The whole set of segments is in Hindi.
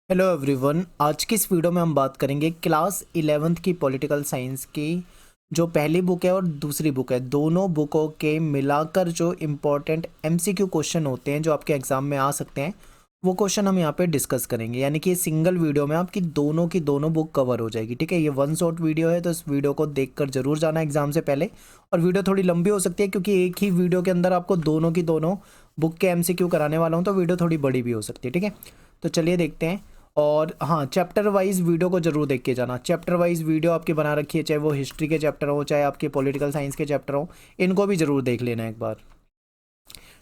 Hello everyone. आज की इस वीडियो में हम बात करेंगे क्लास 11th की पॉलिटिकल साइंस की जो पहली बुक है और दूसरी बुक है, दोनों बुकों के मिलाकर जो इम्पोर्टेंट एमसीक्यू क्वेश्चन होते हैं जो आपके एग्जाम में आ सकते हैं, वो क्वेश्चन हम यहाँ पे डिस्कस करेंगे। यानी कि सिंगल वीडियो में आपकी दोनों की दोनों बुक कवर हो जाएगी। ठीक है, ये वन शॉट वीडियो है, तो इस वीडियो को देखकर जरूर जाना एग्जाम से पहले। और वीडियो थोड़ी लंबी हो सकती है क्योंकि एक ही वीडियो के अंदर आपको दोनों की दोनों बुक के एमसीक्यू कराने वाला हूँ, तो वीडियो थोड़ी बड़ी भी हो सकती है। ठीक है, तो चलिए देखते हैं। और हाँ, चैप्टर वाइज वीडियो को जरूर देख के जाना। चैप्टर वाइज वीडियो आपकी बना रखी है, चाहे वो हिस्ट्री के चैप्टर हो चाहे आपके पॉलिटिकल साइंस के चैप्टर हो, इनको भी जरूर देख लेना एक बार।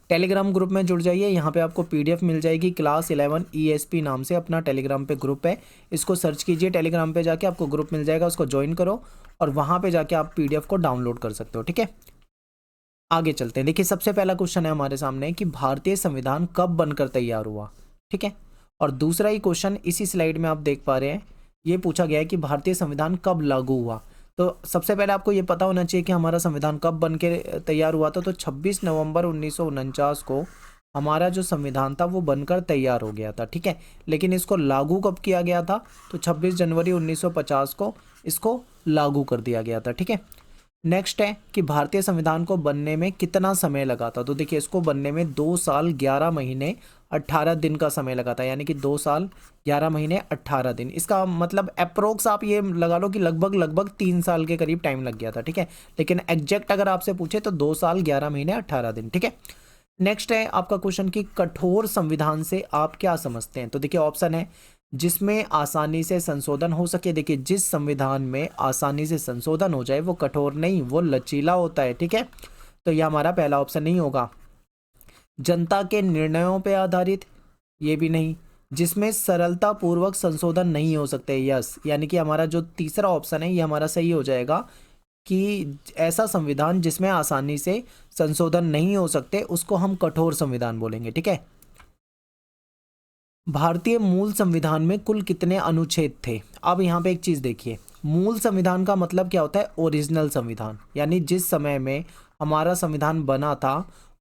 टेलीग्राम ग्रुप में जुड़ जाइए, यहाँ पे आपको पीडीएफ मिल जाएगी। क्लास 11 ईएसपी नाम से अपना टेलीग्राम पे ग्रुप है, इसको सर्च कीजिए। टेलीग्राम पे जाके आपको ग्रुप मिल जाएगा, उसको ज्वाइन करो और वहाँ पे जाके आप पीडीएफ को डाउनलोड कर सकते हो। ठीक है, आगे चलते हैं। देखिए, सबसे पहला क्वेश्चन है हमारे सामने कि भारतीय संविधान कब बनकर तैयार हुआ। ठीक है, और दूसरा ही क्वेश्चन इसी स्लाइड में आप देख पा रहे हैं, ये पूछा गया है कि भारतीय संविधान कब लागू हुआ। तो सबसे पहले आपको ये पता होना चाहिए कि हमारा संविधान कब बन के तैयार हुआ था। तो 26 नवंबर 1949 को हमारा जो संविधान था वो बनकर तैयार हो गया था। ठीक है, लेकिन इसको लागू कब किया गया था? तो 26 जनवरी 1950 को इसको लागू कर दिया गया था। ठीक है, नेक्स्ट है कि भारतीय संविधान को बनने में कितना समय लगा था। तो देखिए, इसको बनने में 2 साल 11 महीने 18 दिन का समय लगा था। यानी कि 2 साल 11 महीने 18 दिन, इसका मतलब अप्रोक्स आप ये लगा लो कि लगभग लगभग 3 साल के करीब टाइम लग गया था। ठीक है, लेकिन एग्जैक्ट अगर आपसे पूछे तो 2 साल 11 महीने 18 दिन। ठीक है, नेक्स्ट है आपका क्वेश्चन कि कठोर संविधान से आप क्या समझते हैं। तो देखिए, ऑप्शन है जिसमें आसानी से संशोधन हो सके। देखिए, जिस संविधान में आसानी से संशोधन हो जाए वो कठोर नहीं, वो लचीला होता है। ठीक है, तो यह हमारा पहला ऑप्शन नहीं होगा। जनता के निर्णयों पर आधारित, ये भी नहीं। जिसमें सरलता पूर्वक संशोधन नहीं हो सकते, यस। यानी कि हमारा जो तीसरा ऑप्शन है ये हमारा सही हो जाएगा कि ऐसा संविधान जिसमें आसानी से संशोधन नहीं हो सकते उसको हम कठोर संविधान बोलेंगे। ठीक है, भारतीय मूल संविधान में कुल कितने अनुच्छेद थे। अब यहाँ पे एक चीज देखिए, मूल संविधान का मतलब क्या होता है? ओरिजिनल संविधान, यानी जिस समय में हमारा संविधान बना था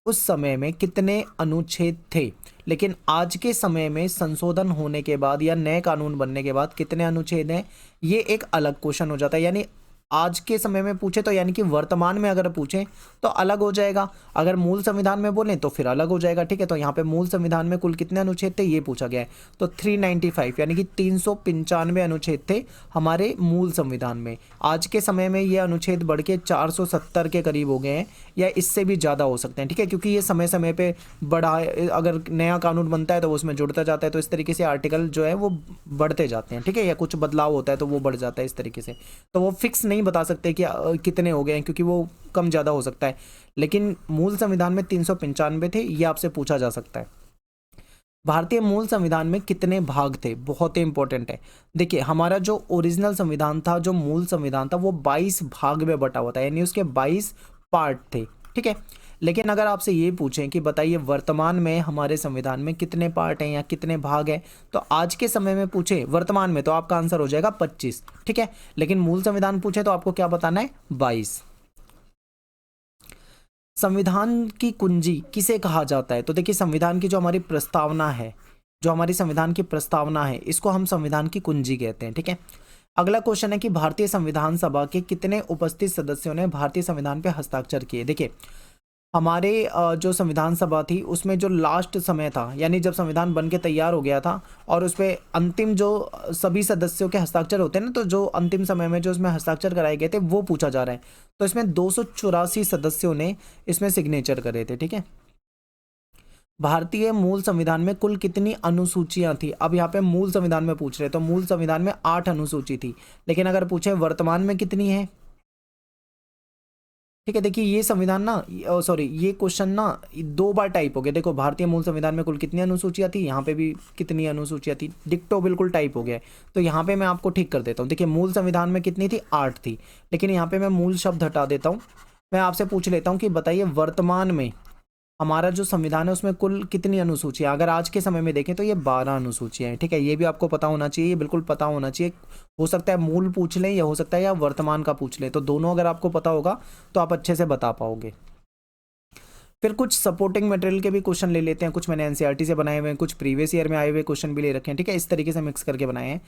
उस समय में कितने अनुच्छेद थे। लेकिन आज के समय में संशोधन होने के बाद या नए कानून बनने के बाद कितने अनुच्छेद हैं, ये एक अलग क्वेश्चन हो जाता है। यानी आज के समय में पूछे तो यानी कि वर्तमान में अगर पूछे तो अलग हो जाएगा, अगर मूल संविधान में बोलें तो फिर अलग हो जाएगा। ठीक है, तो यहाँ पे मूल संविधान में कुल कितने अनुच्छेद थे ये पूछा गया है, तो 395 यानी कि 395 अनुच्छेद थे हमारे मूल संविधान में। आज के समय में ये अनुच्छेद बढ़ के 470 के करीब हो गए हैं या इससे भी ज़्यादा हो सकते हैं। ठीक है, क्योंकि ये समय समय पे बढ़ा, अगर नया कानून बनता है तो उसमें जुड़ता जाता है, तो इस तरीके से आर्टिकल जो है वो बढ़ते जाते हैं। ठीक है, या कुछ बदलाव होता है तो वो बढ़ जाता है इस तरीके से। तो वो फिक्स नहीं बता सकते कि कितने हो गए हैं, क्योंकि वो कम ज़्यादा हो सकता है। लेकिन मूल संविधान में 395 थे, ये आपसे पूछा जा सकता है। भारतीय मूल संविधान में कितने भाग थे, बहुत ही इंपॉर्टेंट है। देखिए, हमारा जो ओरिजिनल संविधान था, जो मूल संविधान था, वो 22 भाग में बटा हुआ था, यानी उसके 22 पार्ट थे। ठीक है, लेकिन अगर आपसे ये पूछें कि बताइए वर्तमान में हमारे संविधान में कितने पार्ट हैं या कितने भाग हैं, तो आज के समय में पूछे वर्तमान में तो आपका आंसर हो जाएगा 25। ठीक है, लेकिन मूल संविधान पूछे तो आपको क्या बताना है? 22। संविधान की कुंजी किसे कहा जाता है। तो देखिए, संविधान की जो हमारी प्रस्तावना है, जो हमारी संविधान की प्रस्तावना है, इसको हम संविधान की कुंजी कहते हैं। ठीक है, अगला क्वेश्चन है कि भारतीय संविधान सभा के कितने उपस्थित सदस्यों ने भारतीय संविधान पे हस्ताक्षर किए। देखिए, हमारे जो संविधान सभा थी उसमें जो लास्ट समय था, यानी जब संविधान बन के तैयार हो गया था और उस पर अंतिम जो सभी सदस्यों के हस्ताक्षर होते हैं ना, तो जो अंतिम समय में जो इसमें हस्ताक्षर कराए गए थे वो पूछा जा रहा है। तो इसमें 284 सदस्यों ने इसमें सिग्नेचर करे थे। ठीक है, भारतीय मूल संविधान में कुल कितनी अनुसूचियां थी। अब यहाँ पे मूल संविधान में पूछ रहे, तो मूल संविधान में 8 अनुसूची थी, लेकिन अगर पूछे वर्तमान में कितनी है। ठीक है, देखिए ये संविधान ना, सॉरी, ये क्वेश्चन ना 2 बार टाइप हो गया। देखो, भारतीय मूल संविधान में कुल कितनी अनुसूचियां थी, यहाँ पे भी कितनी अनुसूचियां थी, डिक्टो बिल्कुल टाइप हो गया है। तो यहाँ पे मैं आपको ठीक कर देता हूँ। देखिए, मूल संविधान में कितनी थी? 8 थी, लेकिन यहाँ पे मैं मूल शब्द हटा देता हूँ। मैं आपसे पूछ लेता हूँ कि बताइए वर्तमान में हमारा जो संविधान है उसमें कुल कितनी अनुसूचियां। अगर आज के समय में देखें तो ये 12 अनुसूचियां हैं। ठीक है, ये भी आपको पता होना चाहिए, ये बिल्कुल पता होना चाहिए। हो सकता है मूल पूछ लें या हो सकता है या वर्तमान का पूछ लें, तो दोनों अगर आपको पता होगा तो आप अच्छे से बता पाओगे। फिर कुछ सपोर्टिंग मटेरियल के भी क्वेश्चन ले लेते हैं, कुछ मैंने एनसीईआरटी से बनाए हुए हैं, कुछ प्रीवियस ईयर में आए हुए क्वेश्चन भी ले रखे हैं, ठीक है, इस तरीके से मिक्स करके बनाए हैं।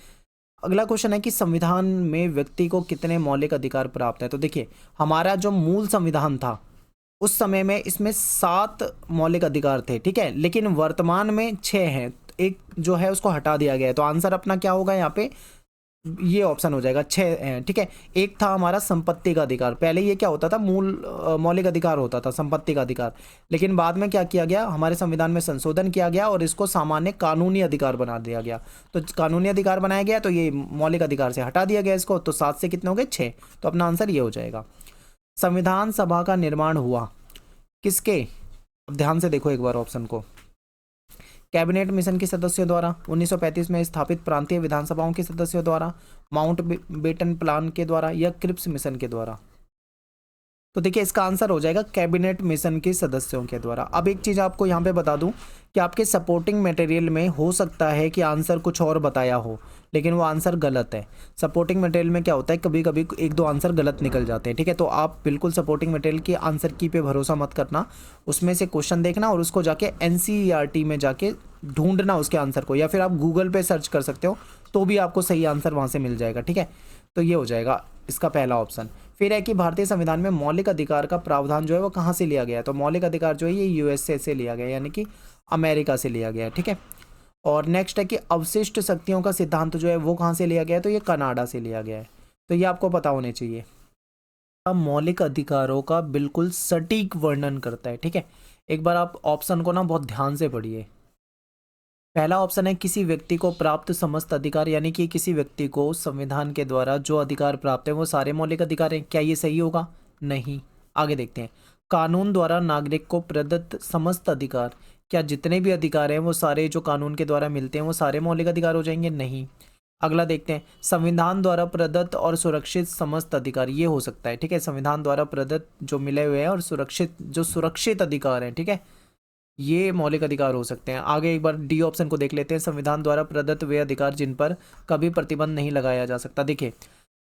अगला क्वेश्चन है कि संविधान में व्यक्ति को कितने मौलिक अधिकार प्राप्त है। तो देखिए, हमारा जो मूल संविधान था उस समय में इसमें 7 मौलिक अधिकार थे, ठीक है, लेकिन वर्तमान में 6 हैं, एक जो है उसको हटा दिया गया है। तो आंसर अपना क्या होगा यहाँ पे, ये ऑप्शन हो जाएगा 6 हैं, ठीक है। एक था हमारा संपत्ति का अधिकार, पहले ये क्या होता था, मूल मौलिक अधिकार होता था संपत्ति का अधिकार, लेकिन बाद में क्या किया गया, हमारे संविधान में संशोधन किया गया और इसको सामान्य कानूनी अधिकार बना दिया गया। तो कानूनी अधिकार बनाया गया तो ये मौलिक अधिकार से हटा दिया गया इसको, तो 7 से कितने हो गए, 6। तो अपना आंसर ये हो जाएगा। संविधान सभा का निर्माण हुआ किसके, अब ध्यान से देखो एक बार ऑप्शन को, कैबिनेट मिशन के सदस्यों द्वारा, 1935 में स्थापित प्रांतीय विधानसभाओं के सदस्यों द्वारा, माउंट बेटन प्लान के द्वारा, या क्रिप्स मिशन के द्वारा। तो देखिए इसका आंसर हो जाएगा कैबिनेट मिशन के सदस्यों के द्वारा। अब एक चीज़ आपको यहाँ पे बता दूं कि आपके सपोर्टिंग मटेरियल में हो सकता है कि आंसर कुछ और बताया हो, लेकिन वो आंसर गलत है। सपोर्टिंग मटेरियल में क्या होता है, कभी कभी 1-2 आंसर गलत निकल जाते हैं, ठीक है। तो आप बिल्कुल सपोर्टिंग मटेरियल की आंसर की पे भरोसा मत करना, उसमें से क्वेश्चन देखना और उसको जाके एनसीईआरटी में जाके ढूंढना उसके आंसर को, या फिर आप गूगल पे सर्च कर सकते हो तो भी आपको सही आंसर वहाँ से मिल जाएगा, ठीक है। तो ये हो जाएगा इसका पहला ऑप्शन। फिर है कि भारतीय संविधान में मौलिक अधिकार का प्रावधान जो है वो कहाँ से लिया गया है। तो मौलिक अधिकार जो है ये यूएसए से लिया गया है, यानी कि अमेरिका से लिया गया है, ठीक है। और नेक्स्ट है कि अवशिष्ट शक्तियों का सिद्धांत जो है वो कहाँ से लिया गया है, तो ये कनाडा से लिया गया है। तो ये आपको पता होने चाहिए। अब मौलिक अधिकारों का बिल्कुल सटीक वर्णन करता है, ठीक है। एक बार आप ऑप्शन को ना बहुत ध्यान से पढ़िए। पहला ऑप्शन है किसी व्यक्ति को प्राप्त समस्त अधिकार, यानी कि किसी व्यक्ति को संविधान के द्वारा जो अधिकार प्राप्त है वो सारे मौलिक अधिकार हैं। क्या ये सही होगा, नहीं। आगे देखते हैं, कानून द्वारा नागरिक को प्रदत्त समस्त अधिकार, क्या जितने भी अधिकार हैं वो सारे जो कानून के द्वारा मिलते हैं वो सारे मौलिक अधिकार हो जाएंगे, नहीं। अगला देखते हैं, संविधान द्वारा प्रदत्त और सुरक्षित समस्त अधिकार, ये हो सकता है, ठीक है। संविधान द्वारा प्रदत्त जो मिले हुए हैं और सुरक्षित अधिकार हैं, ठीक है, ये मौलिक अधिकार हो सकते हैं। आगे एक बार डी ऑप्शन को देख लेते हैं, संविधान द्वारा प्रदत्त वे अधिकार जिन पर कभी प्रतिबंध नहीं लगाया जा सकता। देखिए,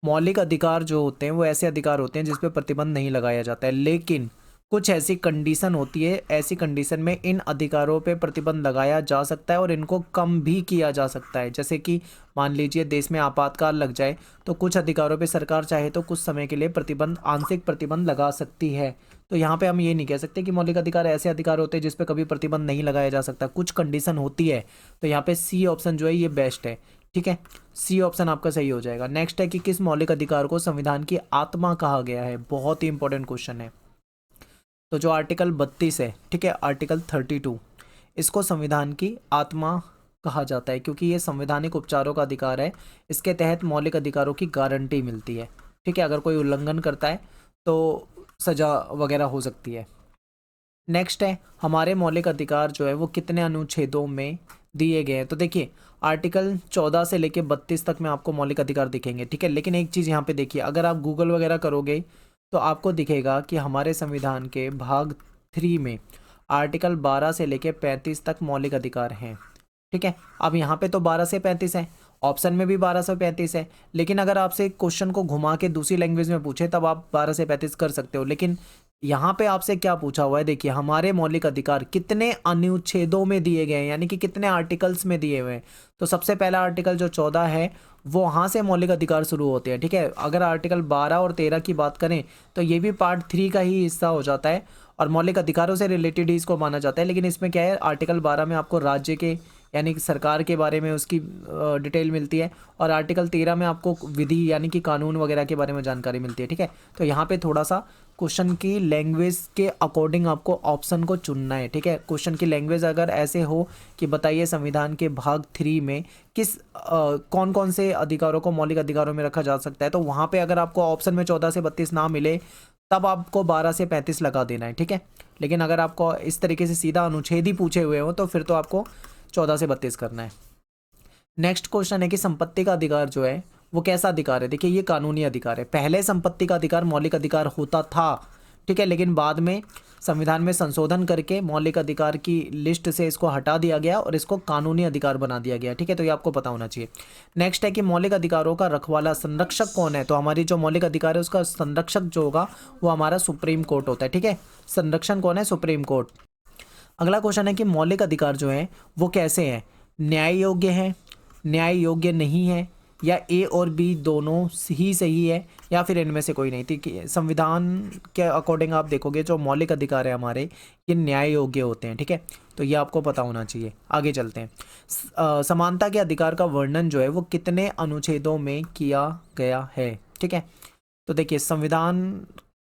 मौलिक अधिकार जो होते हैं वो ऐसे अधिकार होते हैं जिस पर प्रतिबंध नहीं लगाया जाता है, लेकिन कुछ ऐसी कंडीशन होती है, ऐसी कंडीशन में इन अधिकारों पे प्रतिबंध लगाया जा सकता है और इनको कम भी किया जा सकता है। जैसे कि मान लीजिए देश में आपातकाल लग जाए तो कुछ अधिकारों पे सरकार चाहे तो कुछ समय के लिए प्रतिबंध, आंशिक प्रतिबंध लगा सकती है। तो यहाँ पे हम ये नहीं कह सकते कि मौलिक अधिकार ऐसे अधिकार होते हैं जिस पे कभी प्रतिबंध नहीं लगाया जा सकता, कुछ कंडीशन होती है। तो यहाँ पे सी ऑप्शन जो है ये बेस्ट है, ठीक है, सी ऑप्शन आपका सही हो जाएगा। नेक्स्ट है कि किस मौलिक अधिकार को संविधान की आत्मा कहा गया है, बहुत ही इंपॉर्टेंट क्वेश्चन है। तो जो आर्टिकल 32 है, ठीक है, आर्टिकल 32, इसको संविधान की आत्मा कहा जाता है क्योंकि ये संवैधानिक उपचारों का अधिकार है। इसके तहत मौलिक अधिकारों की गारंटी मिलती है, ठीक है। अगर कोई उल्लंघन करता है तो सजा वगैरह हो सकती है। नेक्स्ट है, हमारे मौलिक अधिकार जो है वो कितने अनुच्छेदों में दिए गए हैं। तो देखिए, आर्टिकल 14 से लेके 32 तक में आपको मौलिक अधिकार दिखेंगे, ठीक है। लेकिन एक चीज़ यहाँ पे देखिए, अगर आप गूगल वगैरह करोगे तो आपको दिखेगा कि हमारे संविधान के भाग 3 में आर्टिकल 12 से लेके 35 तक मौलिक अधिकार हैं, ठीक है। अब यहाँ पे तो 12 से 35 है, ऑप्शन में भी 12 से 35 है, लेकिन अगर आपसे क्वेश्चन को घुमा के दूसरी लैंग्वेज में पूछे तब आप 12 से 35 कर सकते हो। लेकिन यहाँ पे आपसे क्या पूछा हुआ है, देखिए, हमारे मौलिक अधिकार कितने अनुच्छेदों में दिए गए हैं, यानी कि कितने आर्टिकल्स में दिए हुए हैं। तो सबसे पहला आर्टिकल जो 14 है वो वहाँ से मौलिक अधिकार शुरू होते हैं, ठीक है। अगर आर्टिकल 12 और 13 की बात करें तो ये भी पार्ट 3 का ही हिस्सा हो जाता है और मौलिक अधिकारों से रिलेटेड ही इसको माना जाता है। लेकिन इसमें क्या है, आर्टिकल 12 में आपको राज्य के यानी कि सरकार के बारे में उसकी डिटेल मिलती है और आर्टिकल 13 में आपको विधि यानी कि कानून वगैरह के बारे में जानकारी मिलती है, ठीक है। तो यहाँ पे थोड़ा सा क्वेश्चन की लैंग्वेज के अकॉर्डिंग आपको ऑप्शन को चुनना है, ठीक है। क्वेश्चन की लैंग्वेज अगर ऐसे हो कि बताइए संविधान के भाग 3 में किस कौन कौन से अधिकारों को मौलिक अधिकारों में रखा जा सकता है, तो वहाँ पे अगर आपको ऑप्शन में 14 से 32 ना मिले तब आपको 12 से 35 लगा देना है, ठीक है। लेकिन अगर आपको इस तरीके से सीधा अनुच्छेद ही पूछे हुए हो तो फिर तो आपको 14 से 32 करना है। नेक्स्ट क्वेश्चन है कि संपत्ति का अधिकार जो है वो कैसा अधिकार है। देखिए, ये कानूनी अधिकार है। पहले संपत्ति का अधिकार मौलिक अधिकार होता था, ठीक है, लेकिन बाद में संविधान में संशोधन करके मौलिक अधिकार की लिस्ट से इसको हटा दिया गया और इसको कानूनी अधिकार बना दिया गया। ठीक है, तो ये आपको पता होना चाहिए। नेक्स्ट है कि मौलिक अधिकारों का रखवाला संरक्षक कौन है। तो हमारी जो मौलिक अधिकार है उसका संरक्षक जो होगा वो हमारा सुप्रीम कोर्ट होता है। ठीक है, संरक्षण कौन है? Supreme court. अगला क्वेश्चन है कि मौलिक अधिकार जो है वो कैसे हैं? न्याय योग्य है, न्याय योग्य नहीं है, या ए और बी दोनों ही सही है, या फिर इनमें से कोई नहीं। ठीक है, संविधान के अकॉर्डिंग आप देखोगे जो मौलिक अधिकार है हमारे ये न्याय योग्य होते हैं। ठीक है, तो ये आपको पता होना चाहिए। आगे चलते हैं। समानता के अधिकार का वर्णन जो है वो कितने अनुच्छेदों में किया गया है? ठीक है, तो देखिए संविधान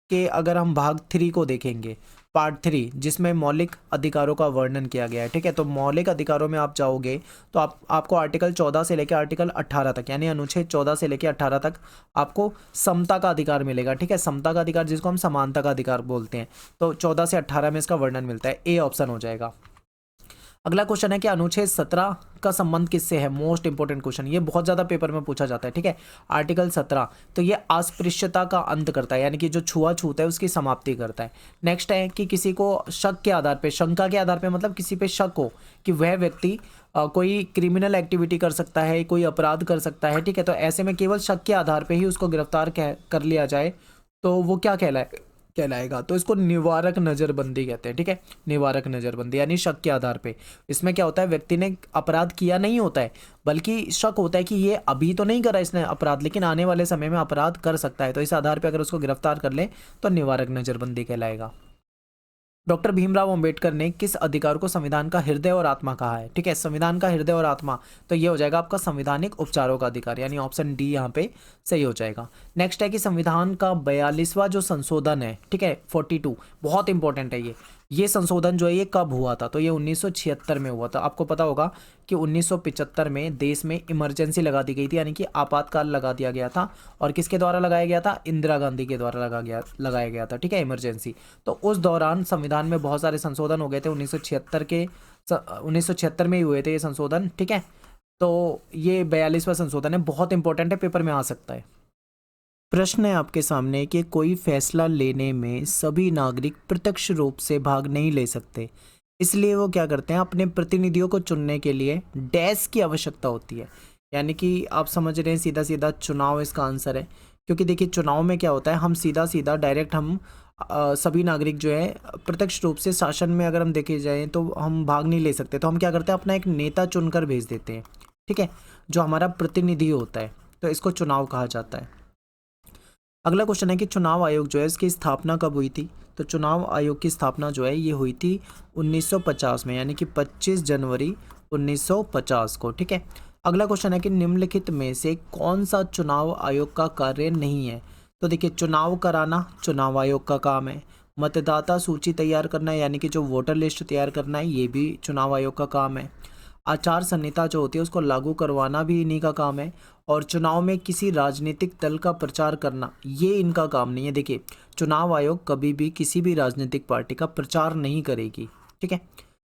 के अगर हम भाग 3 को देखेंगे, पार्ट 3, जिसमें मौलिक अधिकारों का वर्णन किया गया है। ठीक है, तो मौलिक अधिकारों में आप जाओगे तो आपको आर्टिकल 14 से लेकर आर्टिकल 18 तक, यानी अनुच्छेद 14 से लेकर 18 तक आपको समता का अधिकार मिलेगा। ठीक है, समता का अधिकार जिसको हम समानता का अधिकार बोलते हैं, तो 14 से 18 में इसका वर्णन मिलता है। ए ऑप्शन हो जाएगा। अगला क्वेश्चन है कि अनुच्छेद 17 का संबंध किससे है? मोस्ट इंपोर्टेंट क्वेश्चन, ये बहुत ज़्यादा पेपर में पूछा जाता है। ठीक है, आर्टिकल 17 तो ये अस्पृश्यता का अंत करता है, यानी कि जो छुआछूत है उसकी समाप्ति करता है। नेक्स्ट है कि किसी को शक के आधार पे, शंका के आधार पे, मतलब किसी पे शक हो कि वह व्यक्ति कोई क्रिमिनल एक्टिविटी कर सकता है, कोई अपराध कर सकता है। ठीक है, तो ऐसे में केवल शक के आधार पर ही उसको गिरफ्तार कर लिया जाए तो वो क्या कहलाएगा? तो इसको निवारक नज़रबंदी कहते हैं। ठीक है, निवारक नज़रबंदी यानी शक के आधार पे। इसमें क्या होता है, व्यक्ति ने अपराध किया नहीं होता है, बल्कि शक होता है कि ये अभी तो नहीं करा इसने अपराध, लेकिन आने वाले समय में अपराध कर सकता है, तो इस आधार पे अगर उसको गिरफ्तार कर ले तो निवारक नज़रबंदी कहलाएगा। डॉक्टर भीमराव अंबेडकर ने किस अधिकार को संविधान का हृदय और आत्मा कहा है? ठीक है, संविधान का हृदय और आत्मा, तो ये हो जाएगा आपका संवैधानिक उपचारों का अधिकार, यानी ऑप्शन डी यहाँ पे सही हो जाएगा। नेक्स्ट है कि संविधान का 42वां जो संशोधन है, ठीक है 42, बहुत इंपॉर्टेंट है ये संशोधन जो है ये कब हुआ था? तो ये 1976 में हुआ था। आपको पता होगा कि 1975 में देश में इमरजेंसी लगा दी गई थी, यानी कि आपातकाल लगा दिया गया था। और किसके द्वारा लगाया गया था? इंदिरा गांधी के द्वारा लगाया गया था। ठीक है, इमरजेंसी। तो उस दौरान संविधान में बहुत सारे संशोधन हो गए थे। 1976 में ही हुए थे ये संशोधन। ठीक है, तो ये 42वां संशोधन है, बहुत इंपॉर्टेंट है, पेपर में आ सकता है। प्रश्न है आपके सामने कि कोई फैसला लेने में सभी नागरिक प्रत्यक्ष रूप से भाग नहीं ले सकते, इसलिए वो क्या करते हैं, अपने प्रतिनिधियों को चुनने के लिए डैश की आवश्यकता होती है। यानी कि आप समझ रहे हैं सीधा सीधा चुनाव इसका आंसर है। क्योंकि देखिए चुनाव में क्या होता है, हम सीधा सीधा डायरेक्ट हम सभी नागरिक जो है प्रत्यक्ष रूप से शासन में अगर हम देखे जाएँ तो हम भाग नहीं ले सकते, तो हम क्या करते हैं, अपना एक नेता चुनकर भेज देते हैं। ठीक है, जो हमारा प्रतिनिधि होता है, तो इसको चुनाव कहा जाता है। अगला क्वेश्चन है कि चुनाव आयोग जो है इसकी स्थापना कब हुई थी? तो चुनाव आयोग की स्थापना जो है ये हुई थी 1950 में, यानी कि 25 जनवरी 1950 को। ठीक है, अगला क्वेश्चन है कि निम्नलिखित में से कौन सा चुनाव आयोग का कार्य नहीं है? तो देखिए चुनाव कराना चुनाव आयोग का काम है, मतदाता सूची तैयार करना यानी कि जो वोटर लिस्ट तैयार करना है ये भी चुनाव आयोग का काम है, आचार संहिता जो होती है उसको लागू करवाना भी इन्हीं का काम है, और चुनाव में किसी राजनीतिक दल का प्रचार करना ये इनका काम नहीं है। देखिए चुनाव आयोग कभी भी किसी भी राजनीतिक पार्टी का प्रचार नहीं करेगी। ठीक है,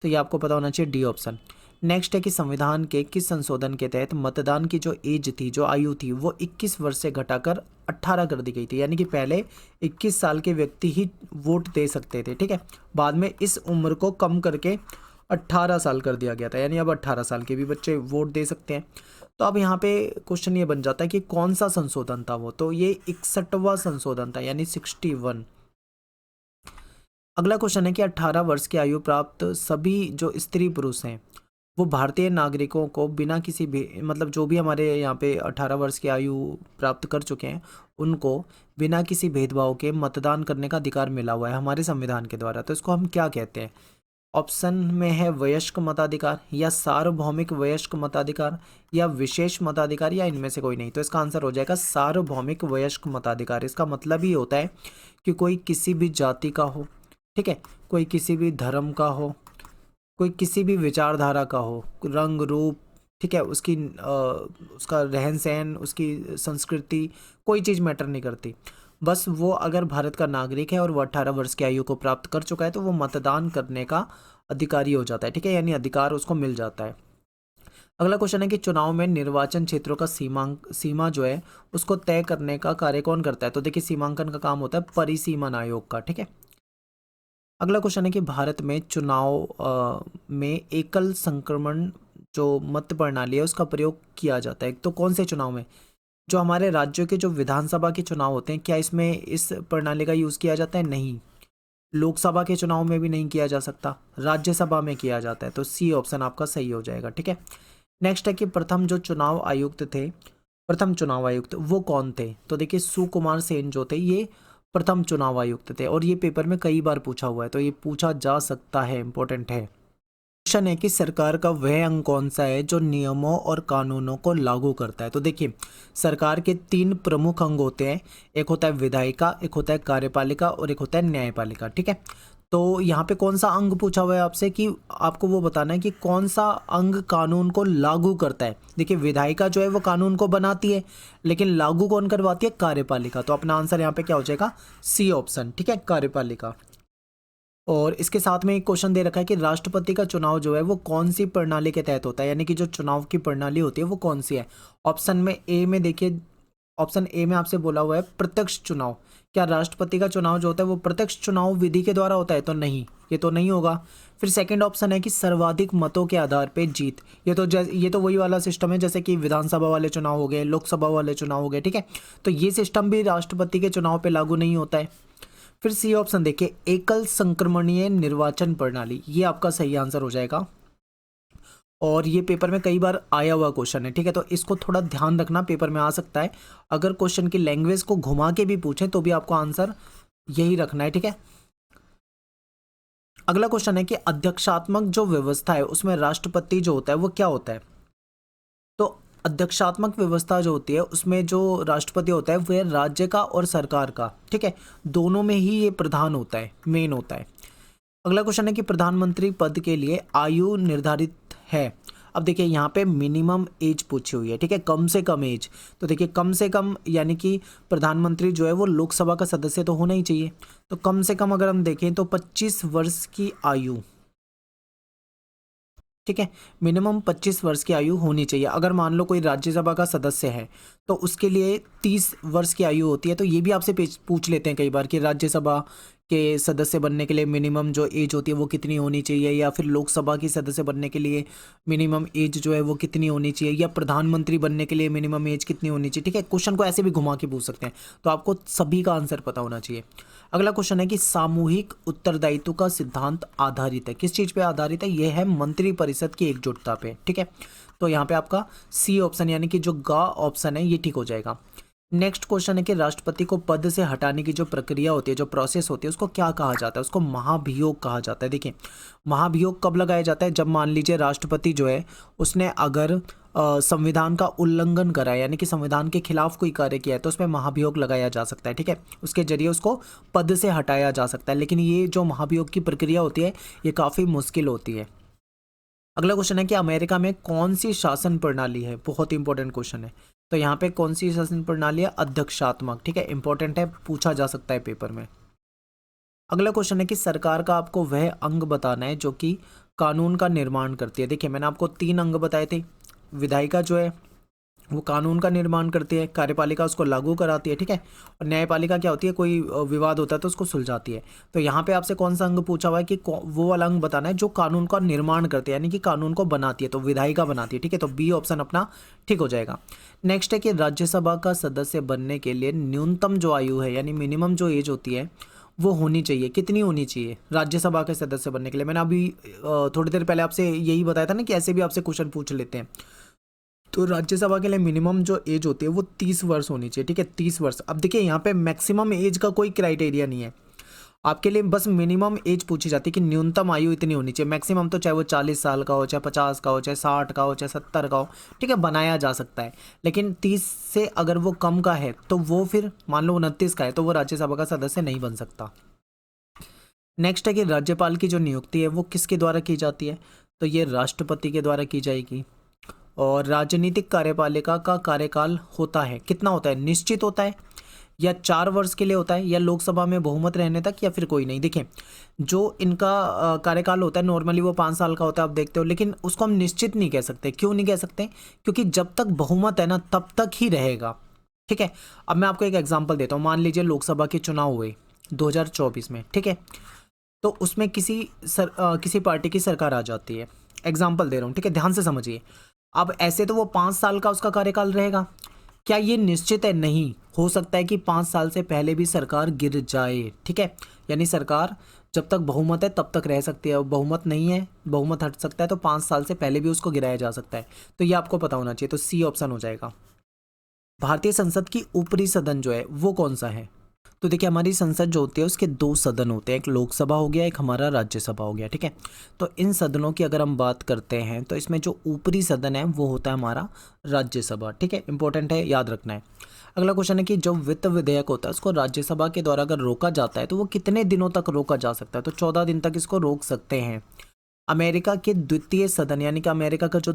तो ये आपको पता होना चाहिए, डी ऑप्शन। नेक्स्ट है कि संविधान के किस संशोधन के तहत मतदान की जो एज थी, जो आयु थी, वो 21 वर्ष से घटाकर 18 कर दी गई थी, यानी कि पहले 21 साल के व्यक्ति ही वोट दे सकते थे। ठीक है, बाद में इस उम्र को कम करके 18 साल कर दिया गया था, यानी अब 18 साल के भी बच्चे वोट दे सकते हैं। तो अब यहाँ पे क्वेश्चन ये बन जाता है कि कौन सा संशोधन था वो? तो ये 61वां संशोधन था, यानी 61। अगला क्वेश्चन है कि 18 वर्ष की आयु प्राप्त सभी जो स्त्री पुरुष हैं वो भारतीय नागरिकों को बिना किसी भी, मतलब जो भी हमारे यहाँ पे 18 वर्ष की आयु प्राप्त कर चुके हैं उनको बिना किसी भेदभाव के मतदान करने का अधिकार मिला हुआ है हमारे संविधान के द्वारा। तो इसको हम क्या कहते हैं? ऑप्शन में है वयस्क मताधिकार, या सार्वभौमिक वयस्क मताधिकार, या विशेष मताधिकार, या इनमें से कोई नहीं। तो इसका आंसर हो जाएगा सार्वभौमिक वयस्क मताधिकार। इसका मतलब ही होता है कि कोई किसी भी जाति का हो, ठीक है, कोई किसी भी धर्म का हो, कोई किसी भी विचारधारा का हो, रंग रूप, ठीक है, उसका रहन सहन, उसकी संस्कृति, कोई चीज़ मैटर नहीं करती। बस वो अगर भारत का नागरिक है और वो 18 वर्ष की आयु को प्राप्त कर चुका है तो वो मतदान करने का अधिकारी हो जाता है। ठीक है, यानी अधिकार उसको मिल जाता है। अगला क्वेश्चन है कि चुनाव में निर्वाचन क्षेत्रों का सीमा जो है उसको तय करने का कार्य कौन करता है? तो देखिए सीमांकन का काम होता है परिसीमन आयोग का, ठीक है। अगला क्वेश्चन है कि भारत में चुनाव में एकल संक्रमण जो मत प्रणाली है उसका प्रयोग किया जाता है, तो कौन से चुनाव में? जो हमारे राज्यों के जो विधानसभा के चुनाव होते हैं, क्या इसमें इस प्रणाली का यूज़ किया जाता है? नहीं। लोकसभा के चुनाव में भी नहीं किया जा सकता, राज्यसभा में किया जाता है, तो सी ऑप्शन आपका सही हो जाएगा, ठीक है। नेक्स्ट है कि प्रथम जो चुनाव आयुक्त थे, प्रथम चुनाव आयुक्त वो कौन थे? तो देखिए सुकुमार सेन जो थे ये प्रथम चुनाव आयुक्त थे, और ये पेपर में कई बार पूछा हुआ है, तो ये पूछा जा सकता है, इंपॉर्टेंट है। क्वेश्चन है कि सरकार का वह अंग कौन सा है जो नियमों और कानूनों को लागू करता है? तो देखिए सरकार के 3 प्रमुख अंग होते हैं, एक होता है विधायिका, एक होता है कार्यपालिका और एक होता है न्यायपालिका, ठीक है। तो यहाँ पे कौन सा अंग पूछा हुआ है आपसे कि आपको वो बताना है कि कौन सा अंग कानून को लागू करता है। देखिए विधायिका जो है वो कानून को बनाती है, लेकिन लागू कौन करवाती है? कार्यपालिका। तो अपना आंसर यहाँ पे क्या हो जाएगा? सी ऑप्शन, ठीक है, कार्यपालिका। और इसके साथ में एक क्वेश्चन दे रखा है कि राष्ट्रपति का चुनाव जो है वो कौन सी प्रणाली के तहत होता है, यानी कि जो चुनाव की प्रणाली होती है वो कौन सी है? ऑप्शन में ए में देखिए, ऑप्शन ए में आपसे बोला हुआ है प्रत्यक्ष चुनाव। क्या राष्ट्रपति का चुनाव जो होता है वो प्रत्यक्ष चुनाव विधि के द्वारा होता है? तो नहीं, ये तो नहीं होगा। फिर सेकंड ऑप्शन है कि सर्वाधिक मतों के आधार पे जीत। ये तो वही वाला सिस्टम है जैसे कि विधानसभा वाले चुनाव हो गए, लोकसभा वाले चुनाव हो गए, ठीक है। तो ये सिस्टम भी राष्ट्रपति के चुनाव पे लागू नहीं होता है। फिर सी ऑप्शन देखिए एकल संक्रमणीय निर्वाचन प्रणाली, ये आपका सही आंसर हो जाएगा, और ये पेपर में कई बार आया हुआ क्वेश्चन है, ठीक है। तो इसको थोड़ा ध्यान रखना, पेपर में आ सकता है। अगर क्वेश्चन की लैंग्वेज को घुमा के भी पूछें तो भी आपको आंसर यही रखना है, ठीक है। अगला क्वेश्चन है कि अध्यक्षात्मक जो व्यवस्था है उसमें राष्ट्रपति जो होता है वो क्या होता है? तो अध्यक्षात्मक व्यवस्था जो होती है उसमें जो राष्ट्रपति होता है वह राज्य का और सरकार का, ठीक है, दोनों में ही ये प्रधान होता है, मेन होता है। अगला क्वेश्चन है कि प्रधानमंत्री पद के लिए आयु निर्धारित है। अब देखिए यहाँ पे मिनिमम एज पूछी हुई है, ठीक है, कम से कम एज। तो देखिए कम से कम यानी कि प्रधानमंत्री जो है वो लोकसभा का सदस्य तो होना ही चाहिए। तो कम से कम अगर हम देखें तो 25 वर्ष की आयु, ठीक है, मिनिमम 25 वर्ष की आयु होनी चाहिए। अगर मान लो कोई राज्यसभा का सदस्य है तो उसके लिए 30 वर्ष की आयु होती है। तो ये भी आपसे पूछ लेते हैं कई बार कि राज्यसभा के सदस्य बनने के लिए मिनिमम जो एज होती है वो कितनी होनी चाहिए, या फिर लोकसभा की सदस्य बनने के लिए मिनिमम एज जो है वो कितनी होनी चाहिए, या प्रधानमंत्री बनने के लिए मिनिमम एज कितनी होनी चाहिए, ठीक है। क्वेश्चन को ऐसे भी घुमा के पूछ सकते हैं, तो आपको सभी का आंसर पता होना चाहिए। अगला क्वेश्चन है कि सामूहिक उत्तरदायित्व का सिद्धांत आधारित है, किस चीज़ पे आधारित है? यह है मंत्रिपरिषद की एकजुटता पे, ठीक है। तो यहाँ पे आपका सी ऑप्शन यानी कि जो गा ऑप्शन है ये ठीक हो जाएगा। नेक्स्ट क्वेश्चन है कि राष्ट्रपति को पद से हटाने की जो प्रक्रिया होती है, जो प्रोसेस होती है, उसको क्या कहा जाता है? उसको महाभियोग कहा जाता है। देखिए महाभियोग कब लगाया जाता है? जब मान लीजिए राष्ट्रपति जो है उसने अगर संविधान का उल्लंघन करा है, यानी कि संविधान के खिलाफ कोई कार्य किया है, तो उसमें महाभियोग लगाया जा सकता है, ठीक है। उसके जरिए उसको पद से हटाया जा सकता है, लेकिन ये जो महाभियोग की प्रक्रिया होती है ये काफ़ी मुश्किल होती है। अगला क्वेश्चन है कि अमेरिका में कौन सी शासन प्रणाली है? बहुत इंपॉर्टेंट क्वेश्चन है। तो यहाँ पे कौन सी शासन प्रणाली है? अध्यक्षात्मक, ठीक है, इंपॉर्टेंट है, पूछा जा सकता है पेपर में। अगला क्वेश्चन है कि सरकार का आपको वह अंग बताना है जो कि कानून का निर्माण करती है। देखिए मैंने आपको 3 अंग बताए थे, विधायिका जो है वो कानून का निर्माण करती है, कार्यपालिका उसको लागू कराती है, ठीक है, और न्यायपालिका क्या होती है? कोई विवाद होता है तो उसको सुलझाती है। तो यहाँ पे आपसे कौन सा अंग पूछा हुआ है कि वो वाला अंग बताना है जो कानून का निर्माण करती है, यानी कि कानून को बनाती है, तो विधायिका बनाती है, ठीक है। तो बी ऑप्शन अपना ठीक हो जाएगा। नेक्स्ट है कि राज्यसभा का सदस्य बनने के लिए न्यूनतम जो आयु है, यानी मिनिमम जो एज होती है वो होनी चाहिए, कितनी होनी चाहिए राज्यसभा के सदस्य बनने के लिए? मैंने अभी थोड़ी देर पहले आपसे यही बताया था ना कि ऐसे भी आपसे क्वेश्चन पूछ लेते हैं। तो राज्यसभा के लिए मिनिमम जो एज होती है वो 30 वर्ष होनी चाहिए, ठीक है, 30 वर्ष। अब देखिए यहाँ पे मैक्सिमम एज का कोई क्राइटेरिया नहीं है, आपके लिए बस मिनिमम एज पूछी जाती है कि न्यूनतम आयु इतनी होनी चाहिए। मैक्सिमम तो चाहे वो 40 साल का हो, चाहे 50 का हो, चाहे 60 का हो, चाहे 70 का हो, ठीक है, बनाया जा सकता है। लेकिन 30 से अगर वो कम का है तो वो फिर मान लो 29 का है तो वो राज्यसभा का सदस्य नहीं बन सकता। नेक्स्ट है कि राज्यपाल की जो नियुक्ति है वो किसके द्वारा की जाती है? तो ये राष्ट्रपति के द्वारा की जाएगी। और राजनीतिक कार्यपालिका का कार्यकाल होता है, कितना होता है? निश्चित होता है, या 4 वर्ष के लिए होता है, या लोकसभा में बहुमत रहने तक, या फिर कोई नहीं। देखिए जो इनका कार्यकाल होता है नॉर्मली वो 5 साल का होता है, आप देखते हो, लेकिन उसको हम निश्चित नहीं कह सकते। क्यों नहीं कह सकते? क्योंकि जब तक बहुमत है ना तब तक ही रहेगा। ठीक है, अब मैं आपको एक एग्जाम्पल देता हूँ। मान लीजिए लोकसभा के चुनाव हुए 2024 में, ठीक है, तो उसमें किसी पार्टी की सरकार आ जाती है। एग्जाम्पल दे रहा हूँ, ठीक है, ध्यान से समझिए। अब ऐसे तो वो 5 साल का उसका कार्यकाल रहेगा। क्या ये निश्चित है? नहीं, हो सकता है कि 5 साल से पहले भी सरकार गिर जाए। ठीक है, यानी सरकार जब तक बहुमत है तब तक रह सकती है, बहुमत नहीं है, बहुमत हट सकता है, तो 5 साल से पहले भी उसको गिराया जा सकता है। तो ये आपको पता होना चाहिए। तो सी ऑप्शन हो जाएगा। भारतीय संसद की ऊपरी सदन जो है वो कौन सा है? तो देखिए हमारी संसद जो होती है उसके 2 सदन होते हैं, एक लोकसभा हो गया, एक हमारा राज्यसभा हो गया। ठीक है, तो इन सदनों की अगर हम बात करते हैं तो इसमें जो ऊपरी सदन है वो होता है हमारा राज्यसभा। ठीक है, इंपॉर्टेंट है, याद रखना है। अगला क्वेश्चन है कि जो वित्त विधेयक होता है उसको राज्यसभा के द्वारा अगर रोका जाता है तो वो कितने दिनों तक रोका जा सकता है? तो 14 दिन तक इसको रोक सकते हैं। अमेरिका के द्वितीय सदन यानी कि अमेरिका का जो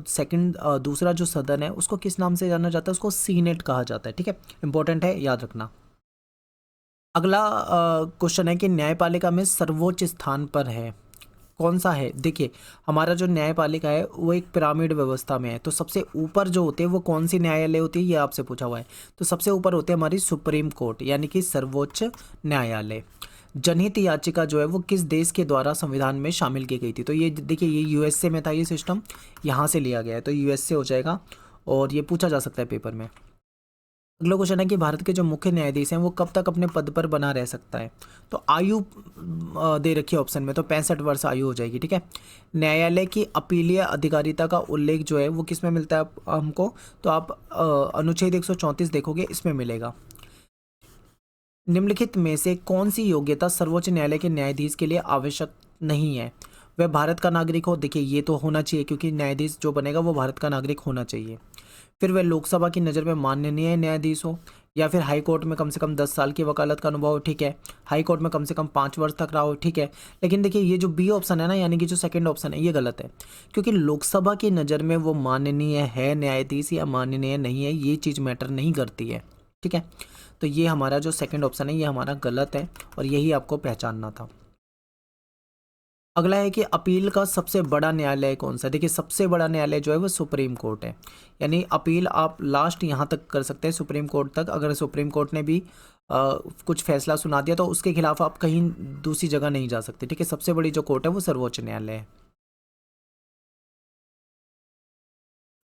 दूसरा जो सदन है उसको किस नाम से जाना जाता है? उसको सीनेट कहा जाता है। ठीक है, इंपॉर्टेंट है, याद रखना। अगला क्वेश्चन है कि न्यायपालिका में सर्वोच्च स्थान पर है, कौन सा है? देखिए हमारा जो न्यायपालिका है वो एक पिरामिड व्यवस्था में है, तो सबसे ऊपर जो होते हैं वो कौन सी न्यायालय होती है, ये आपसे पूछा हुआ है। तो सबसे ऊपर होते हैं हमारी सुप्रीम कोर्ट यानी कि सर्वोच्च न्यायालय। जनहित याचिका जो है वो किस देश के द्वारा संविधान में शामिल की गई थी? तो ये देखिए ये यूएसए में था, ये सिस्टम यहाँ से लिया गया है, तो यूएसए हो जाएगा, और ये पूछा जा सकता है पेपर में। अगला क्वेश्चन है कि भारत के जो मुख्य न्यायाधीश हैं वो कब तक अपने पद पर बना रह सकता है? तो आयु दे रखी है ऑप्शन में, तो 65 वर्ष आयु हो जाएगी। ठीक है, न्यायालय की अपीलीय अधिकारिता का उल्लेख जो है वो किस में मिलता है हमको? तो आप अनुच्छेद 134 देखोगे, इसमें मिलेगा। निम्नलिखित में से कौन सी योग्यता सर्वोच्च न्यायालय के न्यायाधीश के लिए आवश्यक नहीं है? वह भारत का नागरिक हो, देखिए ये तो होना चाहिए क्योंकि न्यायाधीश जो बनेगा वो भारत का नागरिक होना चाहिए। फिर वह लोकसभा की नज़र में माननीय न्यायाधीश हो, या फिर हाई कोर्ट में कम से कम 10 साल की वकालत का अनुभव हो। ठीक है, हाई कोर्ट में कम से कम 5 वर्ष तक रहा हो। ठीक है, लेकिन देखिए ये जो बी ऑप्शन है ना, यानी कि जो सेकंड ऑप्शन है, ये गलत है, क्योंकि लोकसभा की नज़र में वो माननीय है न्यायाधीश या माननीय नहीं है, ये चीज़ मैटर नहीं करती है। ठीक है, तो ये हमारा जो सेकंड ऑप्शन है ये हमारा गलत है, और यही आपको पहचानना था। अगला है कि अपील का सबसे बड़ा न्यायालय कौन सा है? देखिए सबसे बड़ा न्यायालय जो है वो सुप्रीम कोर्ट है, यानी अपील आप लास्ट यहाँ तक कर सकते हैं, सुप्रीम कोर्ट तक। अगर सुप्रीम कोर्ट ने भी कुछ फैसला सुना दिया तो उसके खिलाफ आप कहीं दूसरी जगह नहीं जा सकते। ठीक है, सबसे बड़ी जो कोर्ट है वो सर्वोच्च न्यायालय है।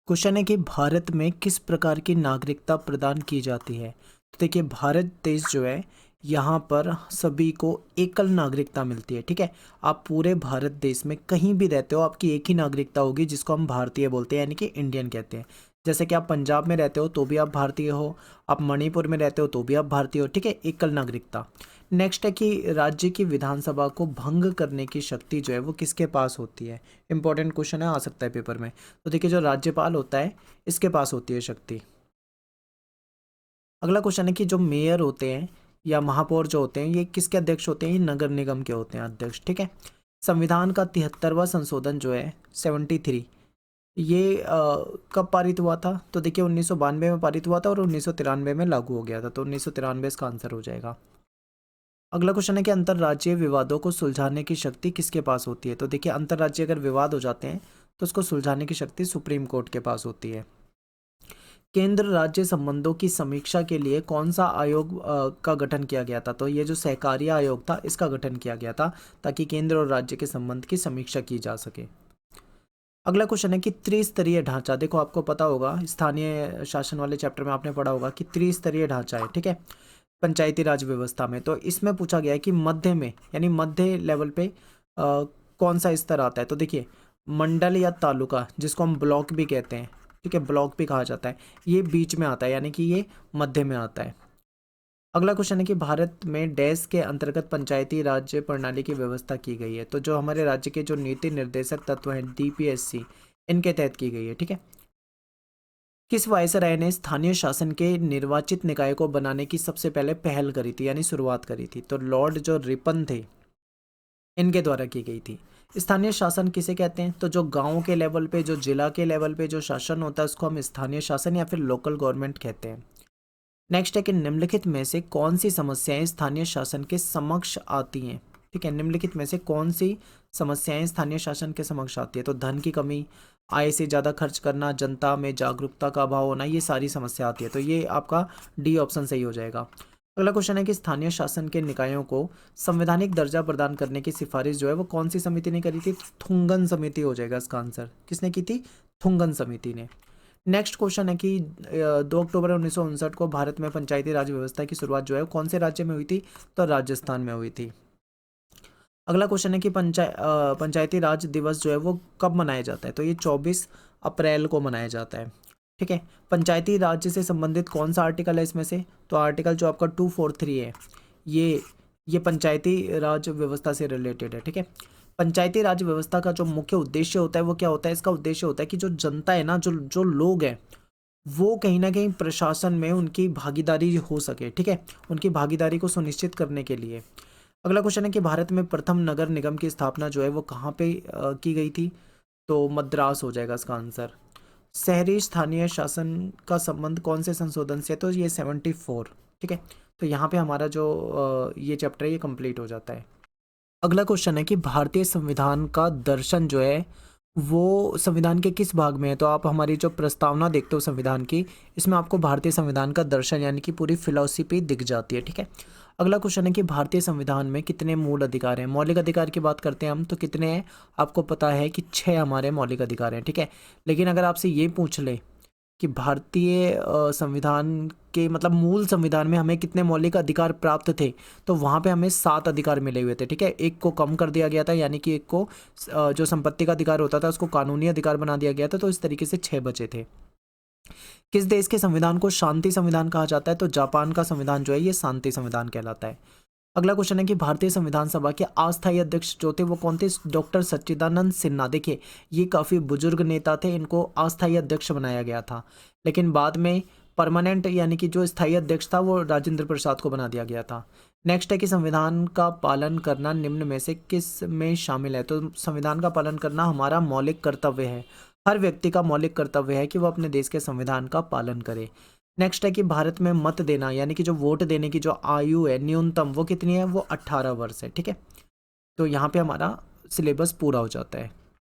क्वेश्चन है कि भारत में किस प्रकार की नागरिकता प्रदान की जाती है? तो देखिए भारत देश जो है यहाँ पर सभी को एकल नागरिकता मिलती है। ठीक है, आप पूरे भारत देश में कहीं भी रहते हो आपकी एक ही नागरिकता होगी, जिसको हम भारतीय बोलते हैं यानी कि इंडियन कहते हैं। जैसे कि आप पंजाब में रहते हो तो भी आप भारतीय हो, आप मणिपुर में रहते हो तो भी आप भारतीय हो। ठीक है, एकल नागरिकता। नेक्स्ट है कि राज्य की विधानसभा को भंग करने की शक्ति जो है वो किसके पास होती है? इंपॉर्टेंट क्वेश्चन है, आ सकता है पेपर में। तो देखिए जो राज्यपाल होता है इसके पास होती है शक्ति। अगला क्वेश्चन है कि जो मेयर होते हैं या महापौर जो होते हैं ये किसके अध्यक्ष होते हैं? ये नगर निगम के होते हैं अध्यक्ष। ठीक है, संविधान का 73वां संशोधन जो है 73, ये कब पारित हुआ था? तो देखिए 1992 में पारित हुआ था और 1993 में लागू हो गया था, तो 1993 इसका आंसर हो जाएगा। अगला क्वेश्चन है कि अंतर्राज्यीय विवादों को सुलझाने की शक्ति किसके पास होती है? तो देखिए अंतर्राज्यीय अगर विवाद हो जाते हैं तो उसको सुलझाने की शक्ति सुप्रीम कोर्ट के पास होती है। केंद्र राज्य संबंधों की समीक्षा के लिए कौन सा आयोग का गठन किया गया था? तो ये जो सहकारिय आयोग था इसका गठन किया गया था, ताकि केंद्र और राज्य के संबंध की समीक्षा की जा सके। अगला क्वेश्चन है कि त्रिस्तरीय ढांचा, देखो आपको पता होगा स्थानीय शासन वाले चैप्टर में आपने पढ़ा होगा कि त्रिस्तरीय ढांचा है। ठीक है, पंचायती राज व्यवस्था में, तो इसमें पूछा गया है कि मध्य में यानी मध्य लेवल पे कौन सा स्तर आता है? तो देखिए मंडल या तालुका, जिसको हम ब्लॉक भी कहते हैं, ठीक है, ब्लॉक भी कहा जाता है, ये बीच में आता है यानी कि ये मध्य में आता है। अगला क्वेश्चन है कि भारत में डैश के अंतर्गत पंचायती राज्य प्रणाली की व्यवस्था की गई है? तो जो हमारे राज्य के जो नीति निर्देशक तत्व हैं डीपीएससी, इनके तहत की गई है। ठीक है, किस वायसराय ने स्थानीय शासन के निर्वाचित निकाय को बनाने की सबसे पहले पहल करी थी यानी शुरुआत करी थी? तो लॉर्ड जो रिपन थे, इनके द्वारा की गई थी। स्थानीय शासन किसे कहते हैं? तो जो गांव के लेवल पे, जो जिला के लेवल पे जो शासन होता है उसको हम स्थानीय शासन या फिर लोकल गवर्नमेंट कहते हैं। नेक्स्ट है कि निम्नलिखित में से कौन सी समस्याएं स्थानीय शासन के समक्ष आती हैं। ठीक है, निम्नलिखित में से कौन सी समस्याएं स्थानीय शासन के समक्ष आती है। तो धन की कमी, आय से ज़्यादा खर्च करना, जनता में जागरूकता का अभाव होना, ये सारी समस्या आती है। तो ये आपका डी ऑप्शन सही हो जाएगा। अगला क्वेश्चन है कि स्थानीय शासन के निकायों को संवैधानिक दर्जा प्रदान करने की सिफारिश जो है वो कौन सी समिति ने करी थी। थुंगन समिति हो जाएगा इसका आंसर। किसने की थी? थुंगन समिति ने। नेक्स्ट क्वेश्चन है कि 2 अक्टूबर 1959 को भारत में पंचायती राज व्यवस्था की शुरुआत जो है कौन से राज्य में हुई थी। तो राजस्थान में हुई थी। अगला क्वेश्चन है कि पंचायती राज दिवस जो है वो कब मनाया जाता है। तो ये 24 अप्रैल को मनाया जाता है। ठीक है, पंचायती राज से संबंधित कौन सा आर्टिकल है इसमें से। तो आर्टिकल जो आपका 243 है, ये पंचायती राज व्यवस्था से रिलेटेड है। ठीक है, पंचायती राज व्यवस्था का जो मुख्य उद्देश्य होता है वो क्या होता है। इसका उद्देश्य होता है कि जो जनता है ना, जो लोग हैं, वो कहीं ना कहीं प्रशासन में उनकी भागीदारी हो सके। ठीक है, उनकी भागीदारी को सुनिश्चित करने के लिए। अगला क्वेश्चन है कि भारत में प्रथम नगर निगम की स्थापना जो है वो कहाँ पे की गई थी। तो मद्रास हो जाएगा इसका आंसर। शहरी स्थानीय शासन का संबंध कौन से संशोधन से। तो ये 74। ठीक है, तो यहाँ पे हमारा जो ये चैप्टर है ये कंप्लीट हो जाता है। अगला क्वेश्चन है कि भारतीय संविधान का दर्शन जो है वो संविधान के किस भाग में है। तो आप हमारी जो प्रस्तावना देखते हो संविधान की, इसमें आपको भारतीय संविधान का दर्शन यानी कि पूरी फिलॉसफी दिख जाती है। ठीक है, अगला क्वेश्चन है कि भारतीय संविधान में कितने मूल अधिकार हैं। मौलिक अधिकार की बात करते हैं हम, तो कितने हैं। आपको पता है कि 6 हमारे मौलिक अधिकार हैं। ठीक है, लेकिन अगर आपसे ये पूछ ले कि भारतीय संविधान के मतलब मूल संविधान में हमें कितने मौलिक अधिकार प्राप्त थे, तो वहाँ पे हमें 7 अधिकार मिले हुए थे। ठीक है, एक को कम कर दिया गया था, यानी कि एक को जो संपत्ति का अधिकार होता था उसको कानूनी अधिकार बना दिया गया था, तो इस तरीके से 6 बचे थे। किस देश के संविधान को शांति संविधान कहा जाता है। तो जापान का संविधान जो है ये शांति संविधान कहलाता है। अगला क्वेश्चन है कि भारतीय संविधान सभा के अस्थायी अध्यक्ष जो थे वो कौन थे। डॉक्टर सच्चिदानंद सिन्हा। देखिए, ये काफ़ी बुजुर्ग नेता थे, इनको अस्थायी अध्यक्ष बनाया गया था, लेकिन बाद में परमानेंट यानी कि जो स्थायी अध्यक्ष था वो राजेंद्र प्रसाद को बना दिया गया था। नेक्स्ट है कि संविधान का पालन करना निम्न में से किस में शामिल है। तो संविधान का पालन करना हमारा मौलिक कर्तव्य है। हर व्यक्ति का मौलिक कर्तव्य है कि वो अपने देश के संविधान का पालन करे। नेक्स्ट है कि भारत में मत देना यानी कि जो वोट देने की जो आयु है न्यूनतम वो कितनी है। वो 18 वर्ष है। ठीक है, तो यहाँ पे हमारा सिलेबस पूरा हो जाता है।